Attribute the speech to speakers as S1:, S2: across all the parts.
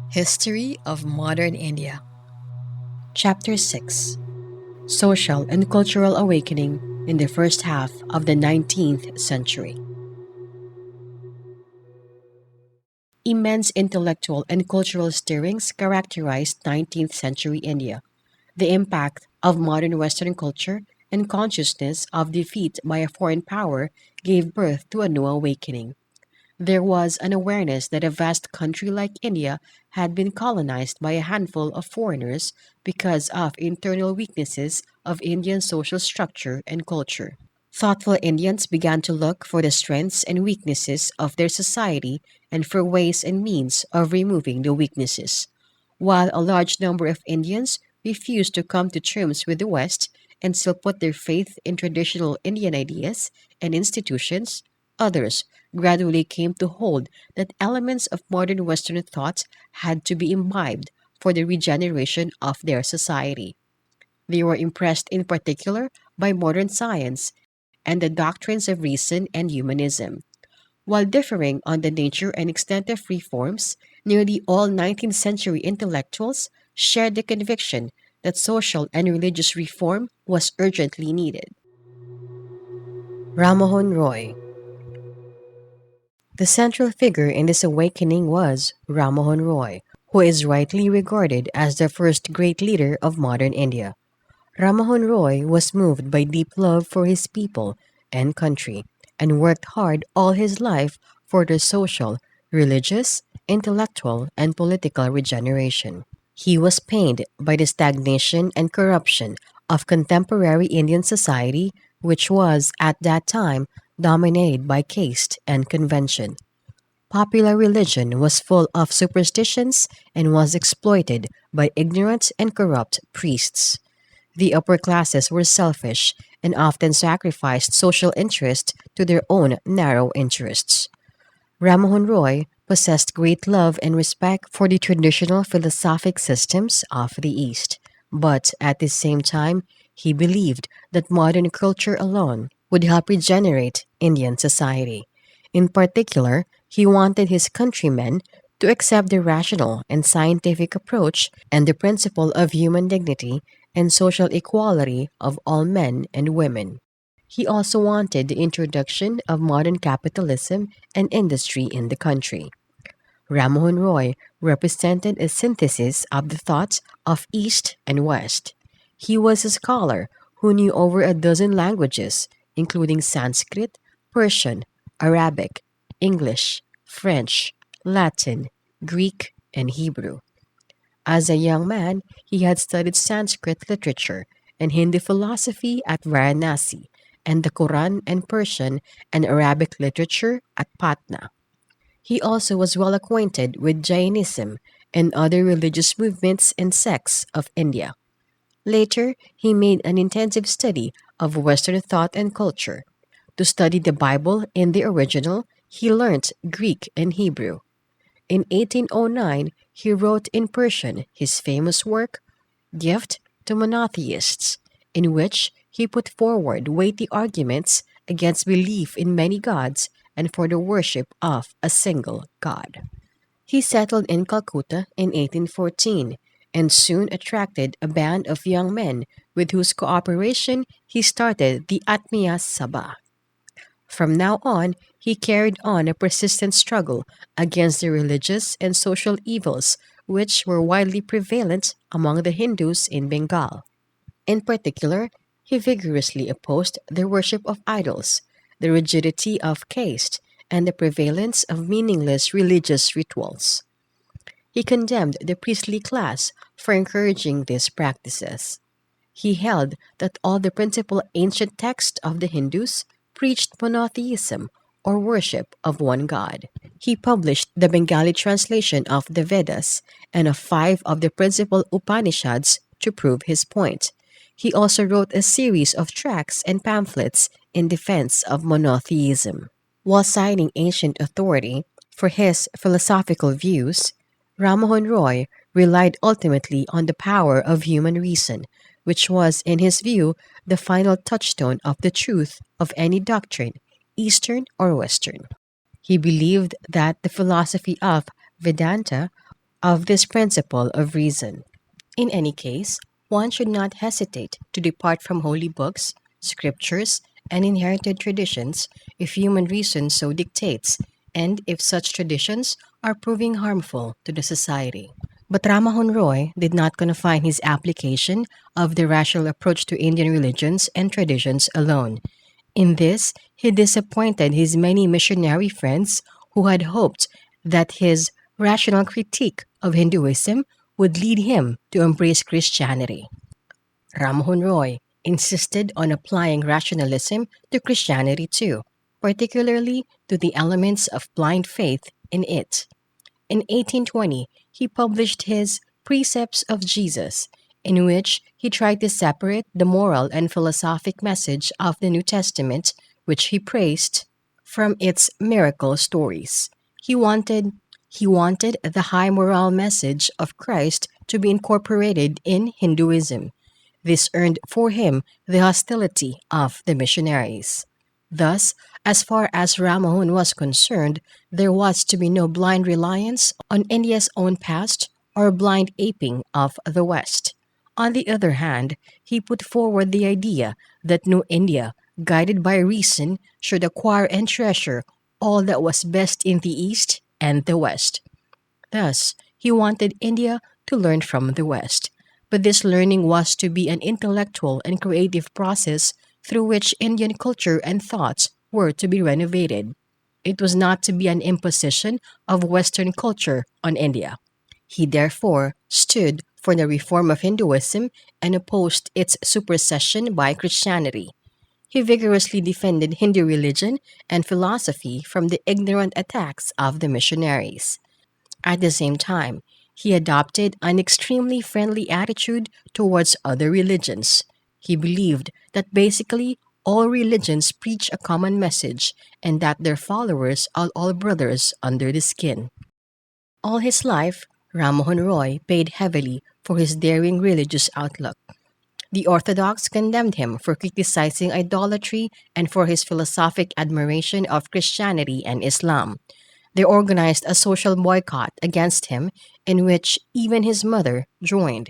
S1: History of Modern India. Chapter 6: Social and Cultural Awakening in the First Half of the 19th Century. Immense intellectual and cultural stirrings characterized 19th century India. The impact of modern Western culture and consciousness of defeat by a foreign power gave birth to a new awakening. There was an awareness that a vast country like India had been colonized by a handful of foreigners because of internal weaknesses of Indian social structure and culture. Thoughtful Indians began to look for the strengths and weaknesses of their society and for ways and means of removing the weaknesses. While a large number of Indians refused to come to terms with the West and still put their faith in traditional Indian ideas and institutions, others gradually came to hold that elements of modern Western thought had to be imbibed for the regeneration of their society. They were impressed in particular by modern science and the doctrines of reason and humanism. While differing on the nature and extent of reforms, nearly all 19th century intellectuals shared the conviction that social and religious reform was urgently needed. Rammohun Roy. The central figure in this awakening was Rammohun Roy, who is rightly regarded as the first great leader of modern India. Rammohun Roy was moved by deep love for his people and country and worked hard all his life for their social, religious, intellectual, and political regeneration. He was pained by the stagnation and corruption of contemporary Indian society, which was at that time dominated by caste and convention. Popular religion was full of superstitions and was exploited by ignorant and corrupt priests. The upper classes were selfish and often sacrificed social interest to their own narrow interests. Rammohun Roy possessed great love and respect for the traditional philosophic systems of the East, but at the same time, he believed that modern culture alone would help regenerate Indian society. In particular, he wanted his countrymen to accept the rational and scientific approach and the principle of human dignity and social equality of all men and women. He also wanted the introduction of modern capitalism and industry in the country. Rammohun Roy represented a synthesis of the thoughts of East and West. He was a scholar who knew over a dozen languages, including Sanskrit, Persian, Arabic, English, French, Latin, Greek, and Hebrew. As a young man, he had studied Sanskrit literature and Hindu philosophy at Varanasi, and the Quran and Persian and Arabic literature at Patna. He also was well acquainted with Jainism and other religious movements and sects of India. Later, he made an intensive study of Western thought and culture. To study the Bible in the original, he learnt Greek and Hebrew. In 1809, he wrote in Persian his famous work, Gift to Monotheists, in which he put forward weighty arguments against belief in many gods and for the worship of a single god. He settled in Calcutta in 1814 and soon attracted a band of young men with whose cooperation he started the Atmiya Sabha. From now on, he carried on a persistent struggle against the religious and social evils which were widely prevalent among the Hindus in Bengal. In particular, he vigorously opposed the worship of idols, the rigidity of caste, and the prevalence of meaningless religious rituals. He condemned the priestly class for encouraging these practices. He held that all the principal ancient texts of the Hindus preached monotheism or worship of one god. He published the Bengali translation of the Vedas and of five of the principal Upanishads to prove his point. He also wrote a series of tracts and pamphlets in defense of monotheism. While citing ancient authority for his philosophical views, Rammohun Roy relied ultimately on the power of human reason, which was, in his view, the final touchstone of the truth of any doctrine, Eastern or Western. He believed that the philosophy of Vedanta of this principle of reason. In any case, one should not hesitate to depart from holy books, scriptures, and inherited traditions if human reason so dictates, and if such traditions are proving harmful to the society. But Ramahun Roy did not confine his application of the rational approach to Indian religions and traditions alone. In this, he disappointed his many missionary friends who had hoped that his rational critique of Hinduism would lead him to embrace Christianity. Rammohn Roy insisted on applying rationalism to Christianity too, particularly to the elements of blind faith in it. In 1820, he published his Precepts of Jesus, in which he tried to separate the moral and philosophic message of the New Testament, which he praised, from its miracle stories. He wanted he wanted the high moral message of Christ to be incorporated in Hinduism. This earned for him the hostility of the missionaries. Thus, as far as Rammohun was concerned, there was to be no blind reliance on India's own past or blind aping of the West. On the other hand, he put forward the idea that New India, guided by reason, should acquire and treasure all that was best in the East and the West. Thus, he wanted India to learn from the West. But this learning was to be an intellectual and creative process through which Indian culture and thoughts were to be renovated. It was not to be an imposition of Western culture on India. He therefore stood for the reform of Hinduism and opposed its supersession by Christianity. He vigorously defended Hindu religion and philosophy from the ignorant attacks of the missionaries. At the same time, he adopted an extremely friendly attitude towards other religions. He believed that basically all religions preach a common message and that their followers are all brothers under the skin. All his life, Rammohun Roy paid heavily for his daring religious outlook. The Orthodox condemned him for criticizing idolatry and for his philosophic admiration of Christianity and Islam. They organized a social boycott against him in which even his mother joined.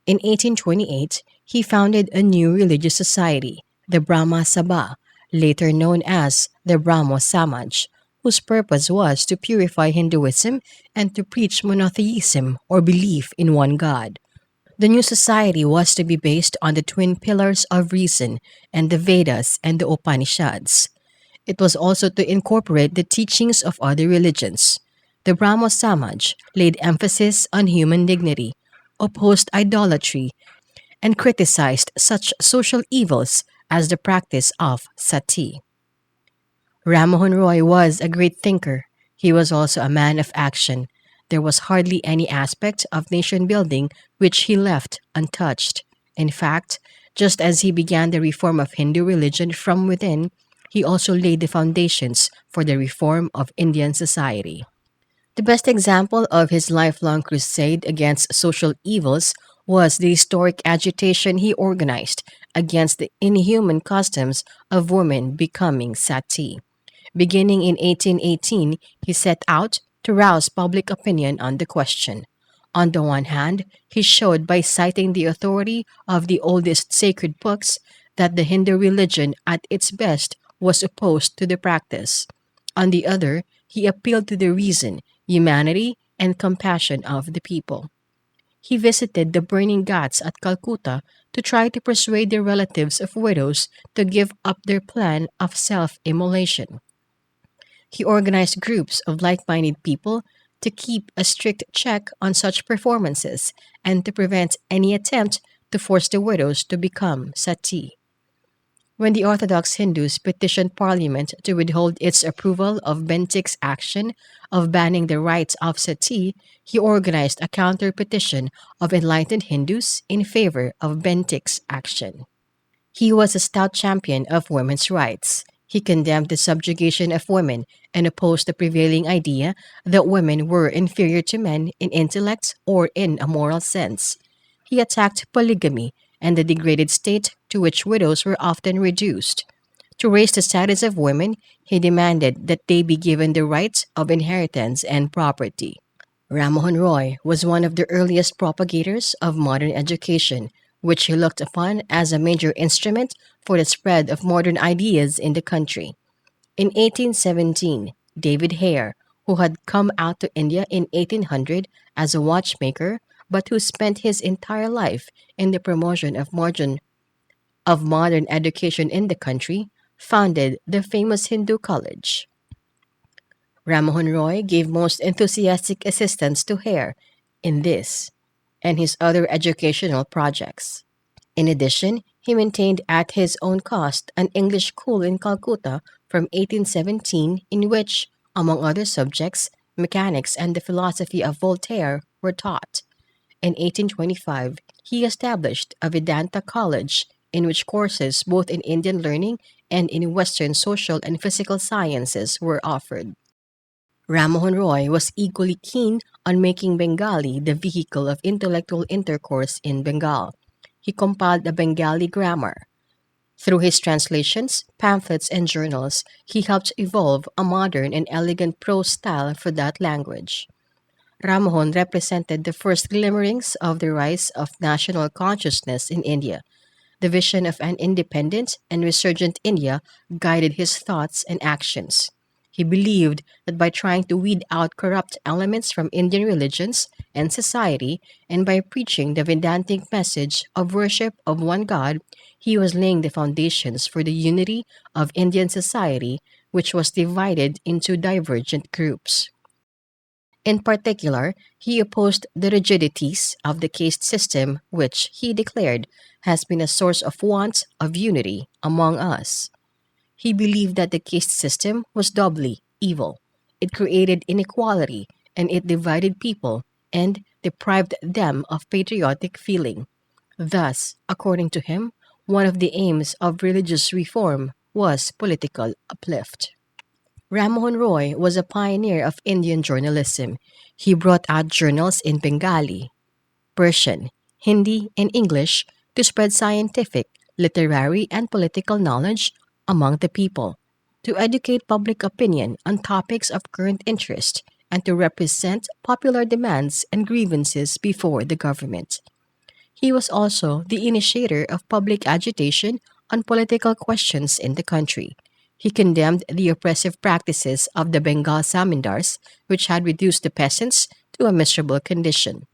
S1: In 1828, he founded a new religious society, the Brahma Sabha, later known as the Brahmo Samaj, whose purpose was to purify Hinduism and to preach monotheism or belief in one God. The new society was to be based on the twin pillars of reason and the Vedas and the Upanishads. It was also to incorporate the teachings of other religions. The Brahmo Samaj laid emphasis on human dignity, opposed idolatry, and criticized such social evils as the practice of sati. Rammohun Roy was a great thinker. He was also a man of action. There was hardly any aspect of nation building which he left untouched. In fact, just as he began the reform of Hindu religion from within, he also laid the foundations for the reform of Indian society. The best example of his lifelong crusade against social evils was the historic agitation he organized against the inhuman customs of women becoming sati. Beginning in 1818, he set out to rouse public opinion on the question. On the one hand, he showed by citing the authority of the oldest sacred books that the Hindu religion at its best was opposed to the practice. On the other, he appealed to the reason, humanity, and compassion of the people. He visited the burning ghats at Calcutta to try to persuade the relatives of widows to give up their plan of self-immolation. He organized groups of like-minded people to keep a strict check on such performances and to prevent any attempt to force the widows to become sati. When the Orthodox Hindus petitioned Parliament to withhold its approval of Bentinck's action of banning the rites of sati, he organized a counter-petition of enlightened Hindus in favor of Bentinck's action. He was a stout champion of women's rights. He condemned the subjugation of women and opposed the prevailing idea that women were inferior to men in intellect or in a moral sense. He attacked polygamy and the degraded state to which widows were often reduced. To raise the status of women, he demanded that they be given the right of inheritance and property. Rammohn Roy was one of the earliest propagators of modern education, which he looked upon as a major instrument for the spread of modern ideas in the country. In 1817, David Hare, who had come out to India in 1800 as a watchmaker, but who spent his entire life in the promotion of modern education in the country, founded the famous Hindu college. Rammohn Roy gave most enthusiastic assistance to Hare in this and his other educational projects. In addition, he maintained at his own cost an English school in Calcutta from 1817 in which, among other subjects, mechanics and the philosophy of Voltaire were taught. In 1825, he established a Vedanta college in which courses both in Indian learning and in Western social and physical sciences were offered. Rammohn Roy was equally keen on making Bengali the vehicle of intellectual intercourse in Bengal. He compiled a Bengali grammar. Through his translations, pamphlets, and journals, he helped evolve a modern and elegant prose style for that language. Rammohn represented the first glimmerings of the rise of national consciousness in India. The vision of an independent and resurgent India guided his thoughts and actions. He believed that by trying to weed out corrupt elements from Indian religions and society, and by preaching the Vedantic message of worship of one God, he was laying the foundations for the unity of Indian society, which was divided into divergent groups. In particular, he opposed the rigidities of the caste system, which, he declared, has been a source of want of unity among us. He believed that the caste system was doubly evil. It created inequality, and it divided people and deprived them of patriotic feeling. Thus, according to him, one of the aims of religious reform was political uplift. Rammohn Roy was a pioneer of Indian journalism. He brought out journals in Bengali, Persian, Hindi, and English to spread scientific, literary, and political knowledge among the people, to educate public opinion on topics of current interest, and to represent popular demands and grievances before the government. He was also the initiator of public agitation on political questions in the country. He condemned the oppressive practices of the Bengal zamindars, which had reduced the peasants to a miserable condition.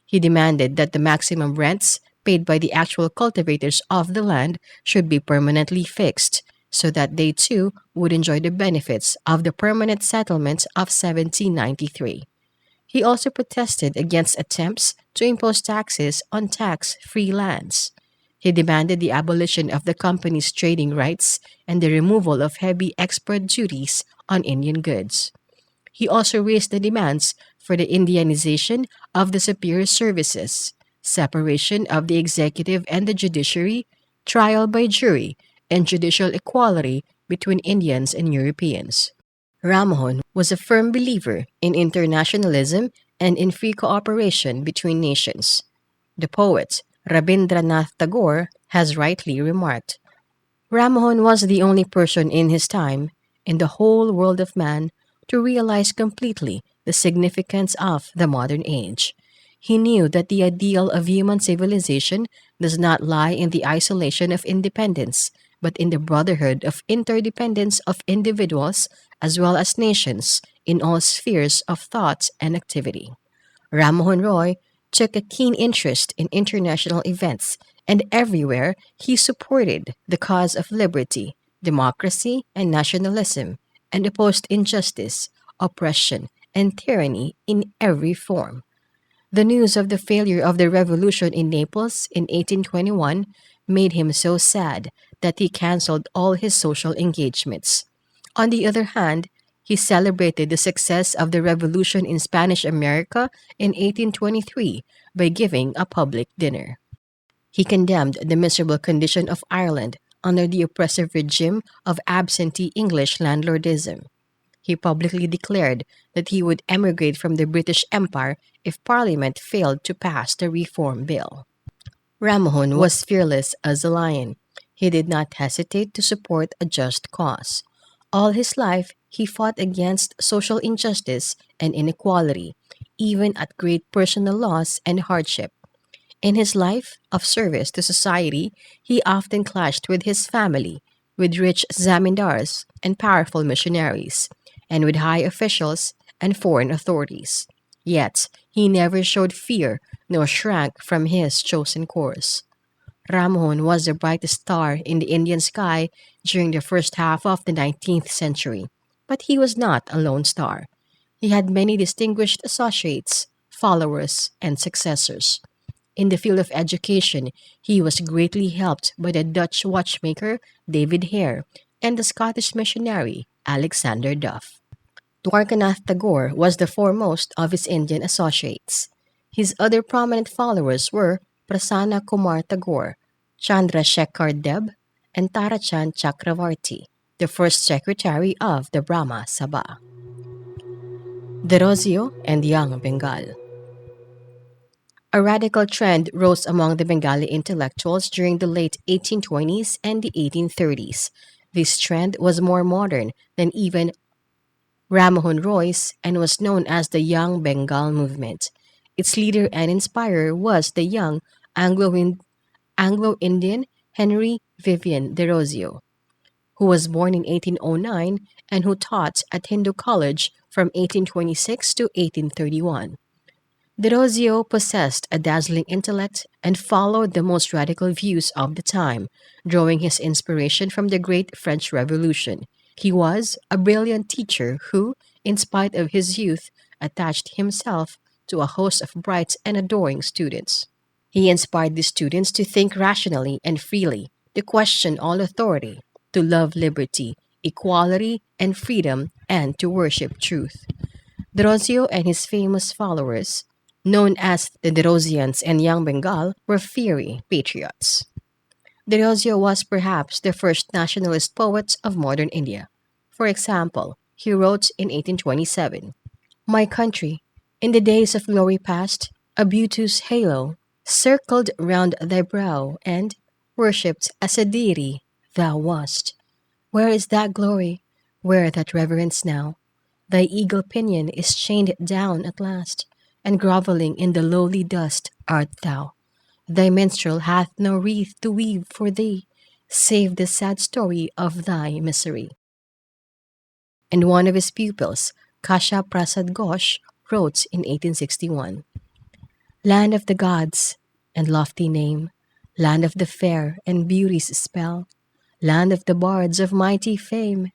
S1: He demanded that the maximum rents paid by the actual cultivators of the land should be permanently fixed, so that they too would enjoy the benefits of the permanent settlement of 1793. He also protested against attempts to impose taxes on tax free lands. He demanded the abolition of the company's trading rights and the removal of heavy export duties on Indian goods. He also raised the demands for the Indianization of the superior services, separation of the executive and the judiciary, trial by jury, and judicial equality between Indians and Europeans. Rammohn was a firm believer in internationalism and in free cooperation between nations. The poet Rabindranath Tagore has rightly remarked, Rammohn was the only person in his time, in the whole world of man, to realize completely the significance of the modern age. He knew that the ideal of human civilization does not lie in the isolation of independence, but in the brotherhood of interdependence of individuals as well as nations in all spheres of thought and activity. Rammohn Roy took a keen interest in international events, and everywhere he supported the cause of liberty, democracy, and nationalism, and opposed injustice, oppression, and tyranny in every form. The news of the failure of the revolution in Naples in 1821 made him so sad that he canceled all his social engagements. On the other hand, he celebrated the success of the revolution in Spanish America in 1823 by giving a public dinner. He condemned the miserable condition of Ireland under the oppressive regime of absentee English landlordism. He publicly declared that he would emigrate from the British Empire if Parliament failed to pass the Reform Bill. Rammohn was fearless as a lion. He did not hesitate to support a just cause. All his life, he fought against social injustice and inequality. even at great personal loss and hardship. In his life of service to society, he often clashed with his family, with rich zamindars and powerful missionaries, and with high officials and foreign authorities. Yet, he never showed fear nor shrank from his chosen course. Ramon was the brightest star in the Indian sky during the first half of the 19th century, but he was not a lone star. He had many distinguished associates, followers, and successors. In the field of education, he was greatly helped by the Dutch watchmaker David Hare and the Scottish missionary Alexander Duff. Dwarkanath Tagore was the foremost of his Indian associates. His other prominent followers were Prasanna Kumar Tagore, Chandra Shekhar Deb, and Tarachand Chakravarti, the first secretary of the Brahma Sabha. Derozio and Young Bengal. A radical trend rose among the Bengali intellectuals during the late 1820s and the 1830s. This trend was more modern than even Rammohun Roy's and was known as the Young Bengal Movement. Its leader and inspirer was the young Anglo-Indian Henry Vivian Derozio, who was born in 1809 and who taught at Hindu College from 1826 to 1831. Derozio possessed a dazzling intellect and followed the most radical views of the time, drawing his inspiration from the Great French Revolution. He was a brilliant teacher who, in spite of his youth, attached himself to a host of bright and adoring students. He inspired the students to think rationally and freely, to question all authority, to love liberty, equality, and freedom, and to worship truth. Derozio and his famous followers, known as the Derozians and Young Bengal, were fiery patriots. Derozio was perhaps the first nationalist poet of modern India. For example, he wrote in 1827, "My country, in the days of glory past, a beauteous halo circled round thy brow, and, worshipped as a deity, thou wast. Where is that glory? Where that reverence now? Thy eagle pinion is chained down at last, and grovelling in the lowly dust art thou. Thy minstrel hath no wreath to weave for thee, save the sad story of thy misery." And one of his pupils, Kasha Prasad Ghosh, wrote in 1861, "Land of the gods and lofty name, land of the fair and beauty's spell, land of the bards of mighty fame,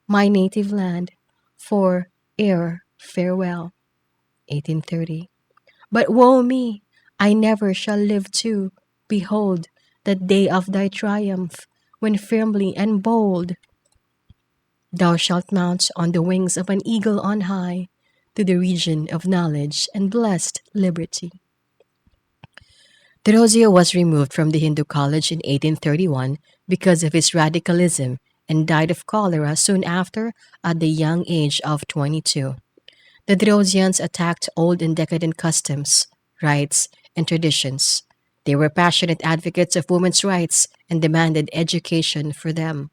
S1: my native land, for e'er farewell." 1830. But woe me! I never shall live to behold that day of thy triumph, when firmly and bold thou shalt mount on the wings of an eagle on high to the region of knowledge and blessed liberty. Derozio was removed from the Hindu College in 1831 because of his radicalism and died of cholera soon after at the young age of 22. The Derozians attacked old and decadent customs, rites, and traditions. They were passionate advocates of women's rights and demanded education for them.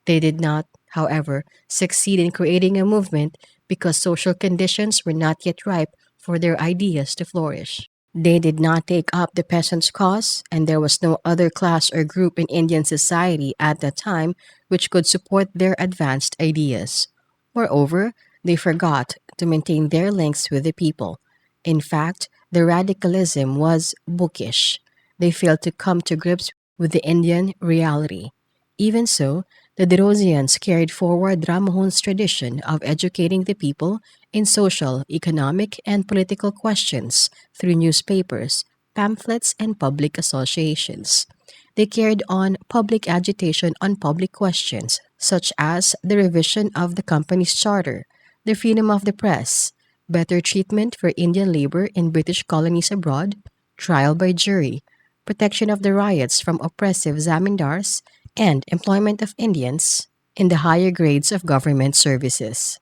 S1: They did not, however, succeed in creating a movement because social conditions were not yet ripe for their ideas to flourish. They did not take up the peasants' cause, and there was no other class or group in Indian society at that time which could support their advanced ideas. Moreover, they forgot to maintain their links with the people. In fact, their radicalism was bookish. They failed to come to grips with the Indian reality. Even so, the Derozians carried forward Rammohun's tradition of educating the people in social, economic, and political questions through newspapers, pamphlets, and public associations. They carried on public agitation on public questions, such as the revision of the company's charter, the freedom of the press, better treatment for Indian labor in British colonies abroad, trial by jury, protection of the riots from oppressive zamindars, and employment of Indians in the higher grades of government services.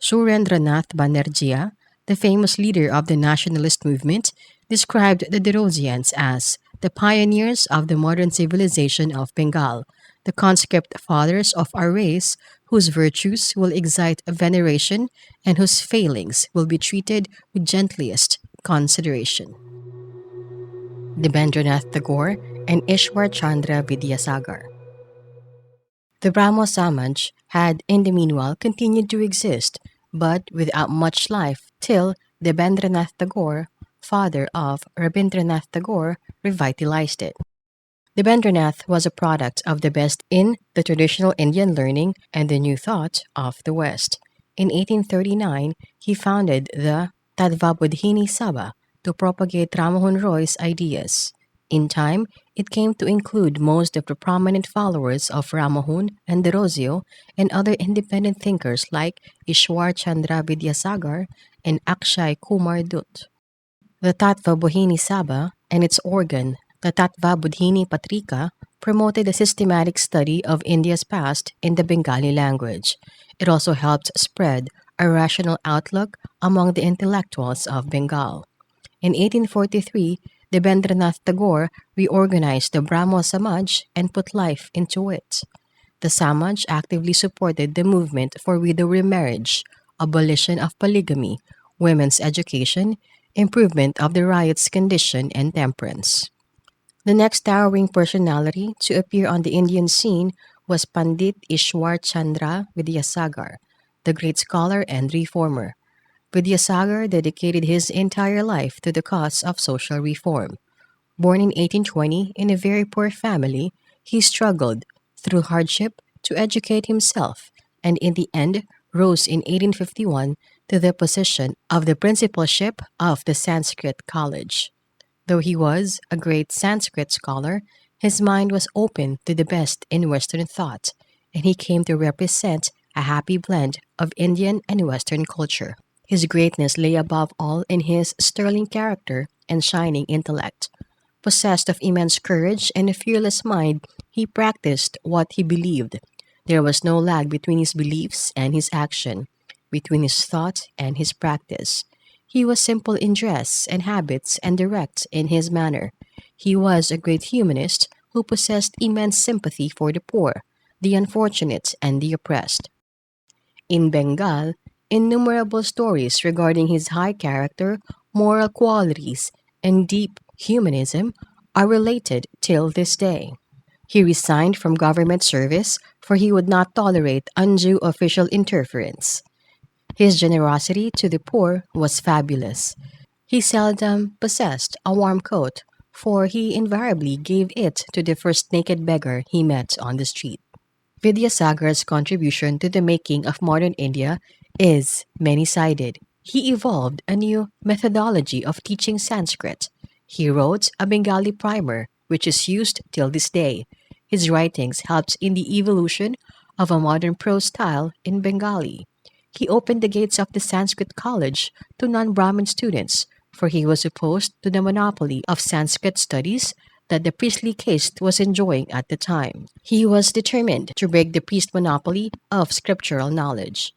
S1: Surendranath Banerjee, the famous leader of the nationalist movement, described the Derozians as the pioneers of the modern civilization of Bengal, the conscript fathers of our race whose virtues will excite veneration and whose failings will be treated with gentlest consideration. Debendranath Tagore and Ishwar Chandra Vidyasagar. The Brahmo Samaj had in the meanwhile continued to exist, but without much life till Debendranath Tagore, father of Rabindranath Tagore, revitalized it. Debendranath was a product of the best in the traditional Indian learning and the new thought of the West. In 1839, he founded the Tadvabudhini Sabha to propagate Rammohun Roy's ideas. In time, it came to include most of the prominent followers of Rammohun and Derozio and other independent thinkers like Ishwar Chandra Vidyasagar and Akshay Kumar Dutt. The Tattva Bohini Sabha and its organ, the Tattva Budhini Patrika, promoted a systematic study of India's past in the Bengali language. It also helped spread a rational outlook among the intellectuals of Bengal. In 1843, Debendranath Tagore reorganized the Brahmo Samaj and put life into it. The Samaj actively supported the movement for widow remarriage, abolition of polygamy, women's education, improvement of the riot's condition, and temperance. The next towering personality to appear on the Indian scene was Pandit Ishwar Chandra Vidyasagar, the great scholar and reformer. Vidyasagar dedicated his entire life to the cause of social reform. Born in 1820 in a very poor family, he struggled through hardship to educate himself and in the end rose in 1851 to the position of the principalship of the Sanskrit College. Though he was a great Sanskrit scholar, his mind was open to the best in Western thought, and he came to represent a happy blend of Indian and Western culture. His greatness lay above all in his sterling character and shining intellect. Possessed of immense courage and a fearless mind, he practiced what he believed. There was no lag between his beliefs and his action, between his thought and his practice. He was simple in dress and habits and direct in his manner. He was a great humanist who possessed immense sympathy for the poor, the unfortunate, and the oppressed. In Bengal, innumerable stories regarding his high character, moral qualities, and deep humanism are related till this day. He resigned from government service for he would not tolerate undue official interference. His generosity to the poor was fabulous. He seldom possessed a warm coat, for he invariably gave it to the first naked beggar he met on the street. Vidyasagar's contribution to the making of modern India is many sided. He evolved a new methodology of teaching Sanskrit. He wrote a Bengali primer, which is used till this day. His writings helped in the evolution of a modern prose style in Bengali. He opened the gates of the Sanskrit College to non Brahmin students, for he was opposed to the monopoly of Sanskrit studies that the priestly caste was enjoying at the time. He was determined to break the priest monopoly of scriptural knowledge.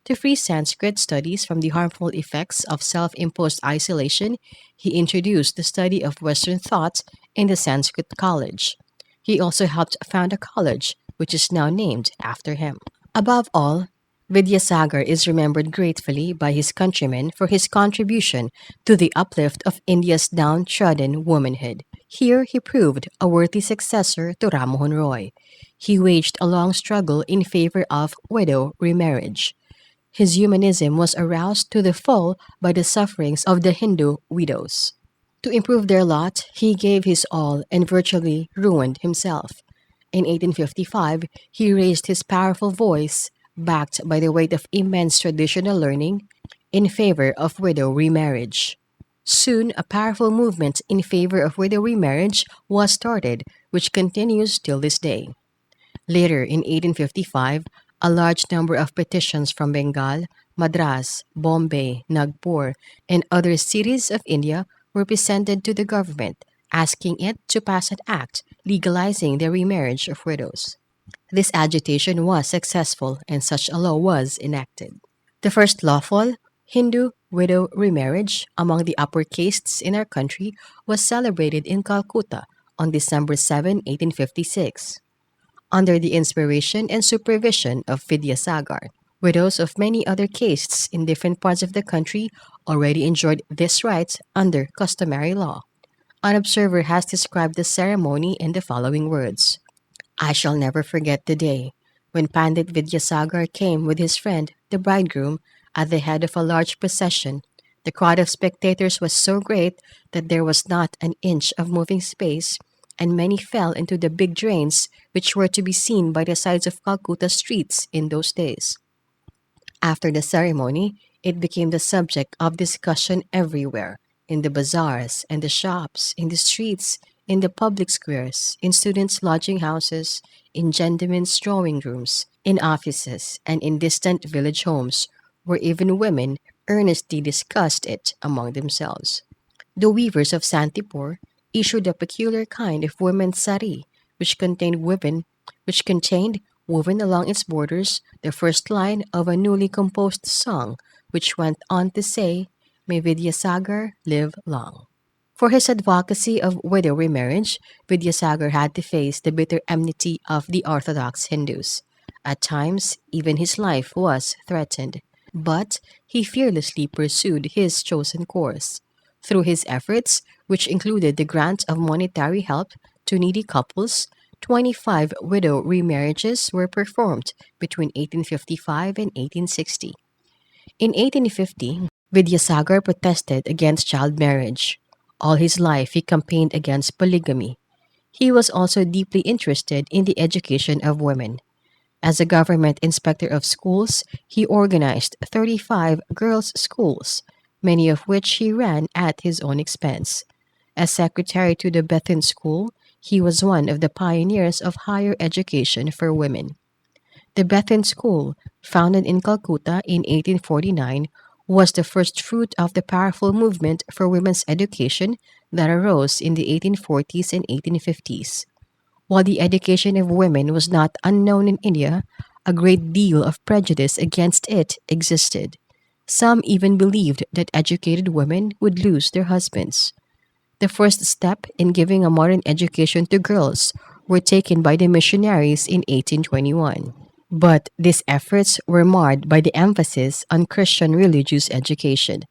S1: To free Sanskrit studies from the harmful effects of self imposed isolation, he introduced the study of Western thought in the Sanskrit College. He also helped found a college, which is now named after him. Above all, Vidyasagar is remembered gratefully by his countrymen for his contribution to the uplift of India's downtrodden womanhood. Here he proved a worthy successor to Rammohun Roy. He waged a long struggle in favor of widow remarriage. His humanism was aroused to the full by the sufferings of the Hindu widows. To improve their lot, he gave his all and virtually ruined himself. In 1855, he raised his powerful voice, backed by the weight of immense traditional learning, in favor of widow remarriage. Soon, a powerful movement in favor of widow remarriage was started, which continues till this day. Later, in 1855, a large number of petitions from Bengal, Madras, Bombay, Nagpur, and other cities of India were presented to the government, asking it to pass an act legalizing the remarriage of widows. This agitation was successful and such a law was enacted. The first lawful Hindu widow remarriage among the upper castes in our country was celebrated in Calcutta on December 7, 1856. under the inspiration and supervision of Vidyasagar. Widows of many other castes in different parts of the country already enjoyed this right under customary law. An observer has described the ceremony in the following words: I shall never forget the day when Pandit Vidyasagar came with his friend, the bridegroom, at the head of a large procession. The crowd of spectators was so great that there was not an inch of moving space, and many fell into the big drains which were to be seen by the sides of Calcutta streets in those days. After the ceremony, it became the subject of discussion everywhere, in the bazaars and the shops, in the streets, in the public squares, in students' lodging houses, in gentlemen's drawing rooms, in offices, and in distant village homes, where even women earnestly discussed it among themselves. The weavers of Santipur issued a peculiar kind of women's sari, which contained, woven along its borders, the first line of a newly composed song, which went on to say, May Vidyasagar live long. For his advocacy of widow remarriage, Vidyasagar had to face the bitter enmity of the Orthodox Hindus. At times, even his life was threatened, but he fearlessly pursued his chosen course. Through his efforts, which included the grant of monetary help to needy couples, 25 widow remarriages were performed between 1855 and 1860. In 1850, Vidyasagar protested against child marriage. All his life he campaigned against polygamy. He was also deeply interested in the education of women. As a government inspector of schools, he organized 35 girls' schools, many of which he ran at his own expense. As secretary to the Bethune School, he was one of the pioneers of higher education for women. The Bethune School, founded in Calcutta in 1849, was the first fruit of the powerful movement for women's education that arose in the 1840s and 1850s. While the education of women was not unknown in India, a great deal of prejudice against it existed. Some even believed that educated women would lose their husbands. The first step in giving a modern education to girls were taken by the missionaries in 1821. But these efforts were marred by the emphasis on Christian religious education.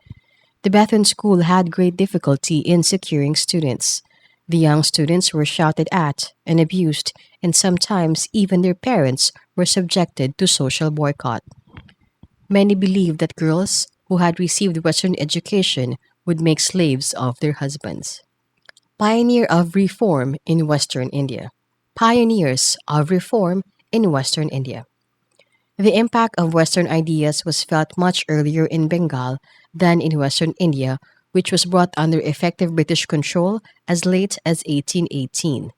S1: The Bethune School had great difficulty in securing students. The young students were shouted at and abused, and sometimes even their parents were subjected to social boycott. Many believed that girls who had received Western education would make slaves of their husbands. Pioneer of Reform in Western India. Pioneers of Reform in Western India. The impact of Western ideas was felt much earlier in Bengal than in Western India, which was brought under effective British control as late as 1818.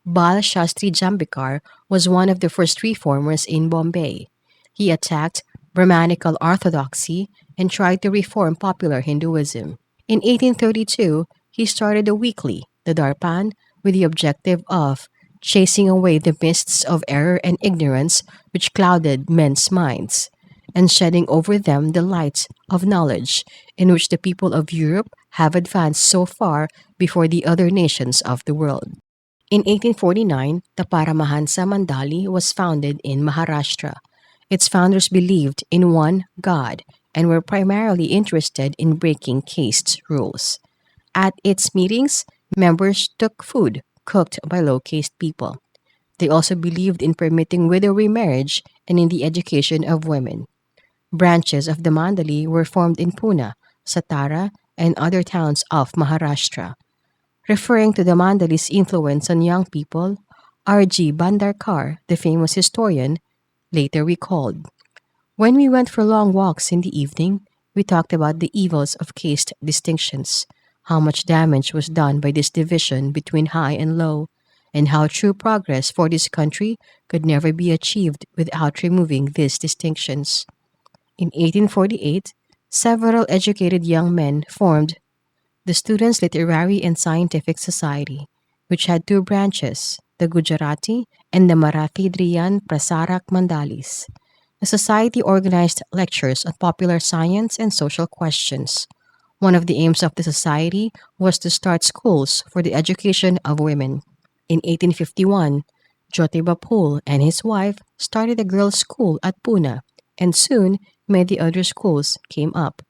S1: Bal Shastri Jambikar was one of the first reformers in Bombay. He attacked Brahmanical orthodoxy and tried to reform popular Hinduism. In 1832, he started a weekly, the Darpan, with the objective of chasing away the mists of error and ignorance which clouded men's minds, and shedding over them the light of knowledge in which the people of Europe have advanced so far before the other nations of the world. In 1849, the Paramahansa Mandali was founded in Maharashtra. Its founders believed in one God and were primarily interested in breaking caste rules. At its meetings, members took food cooked by low caste people. They also believed in permitting widow remarriage and in the education of women. Branches of the Mandali were formed in Pune, Satara, and other towns of Maharashtra. Referring to the Mandali's influence on young people, R.G. Bandarkar, the famous historian, later recalled, when we went for long walks in the evening, we talked about the evils of caste distinctions, how much damage was done by this division between high and low, and how true progress for this country could never be achieved without removing these distinctions. In 1848, several educated young men formed the Students' Literary and Scientific Society, which had two branches, the Gujarati and the Marathi Driyan Prasarak Mandalis. The society organized lectures on popular science and social questions. One of the aims of the society was to start schools for the education of women. In 1851, Jyotiba Phule and his wife started a girls' school at Pune, and soon many other schools came up.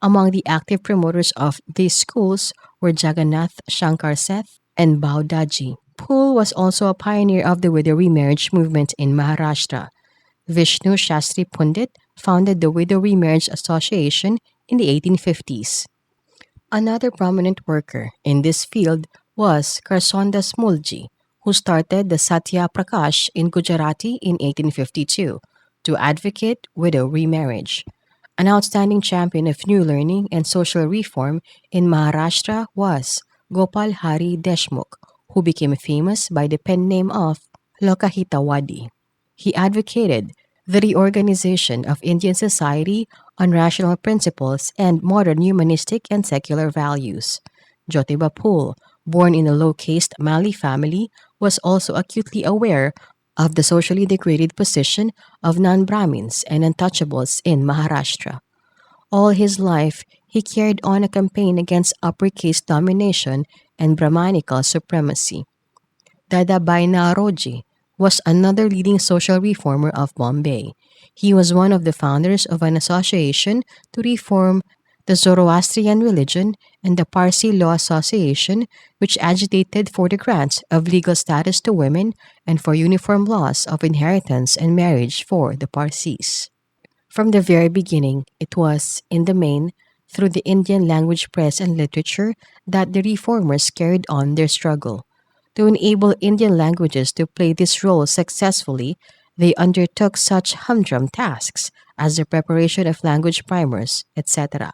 S1: Among the active promoters of these schools were Jagannath Shankar Seth and Bao Daji. Phule was also a pioneer of the widow remarriage movement in Maharashtra. Vishnu Shastri Pundit founded the Widow Remarriage Association in the 1850s. Another prominent worker in this field was Karsondas Mulji, who started the Satya Prakash in Gujarati in 1852 to advocate widow remarriage. An outstanding champion of new learning and social reform in Maharashtra was Gopal Hari Deshmukh, who became famous by the pen name of Lokahitawadi. He advocated the reorganization of Indian society on rational principles and modern humanistic and secular values. Jyotiba Phule, born in a low-caste Mali family, was also acutely aware of the socially degraded position of non-Brahmins and untouchables in Maharashtra. All his life, he carried on a campaign against upper-caste domination and Brahmanical supremacy. Dadabhai Naoroji was another leading social reformer of Bombay. He was one of the founders of an association to reform the Zoroastrian religion and the Parsi Law Association, which agitated for the grant of legal status to women and for uniform laws of inheritance and marriage for the Parsis. From the very beginning, it was, in the main, through the Indian language press and literature that the reformers carried on their struggle. To enable Indian languages to play this role successfully, they undertook such humdrum tasks as the preparation of language primers, etc.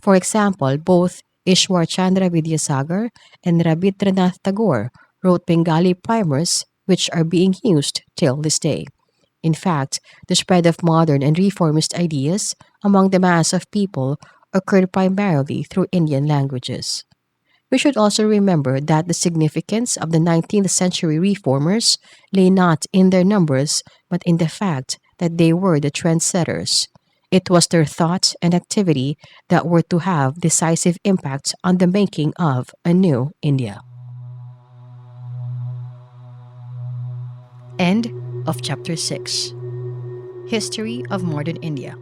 S1: For example, both Ishwar Chandra Vidyasagar and Rabindranath Tagore wrote Bengali primers which are being used till this day. In fact, the spread of modern and reformist ideas among the mass of people occurred primarily through Indian languages. We should also remember that the significance of the 19th century reformers lay not in their numbers, but in the fact that they were the trendsetters. It was their thought and activity that were to have decisive impact on the making of a new India. End of chapter 6. History of Modern India.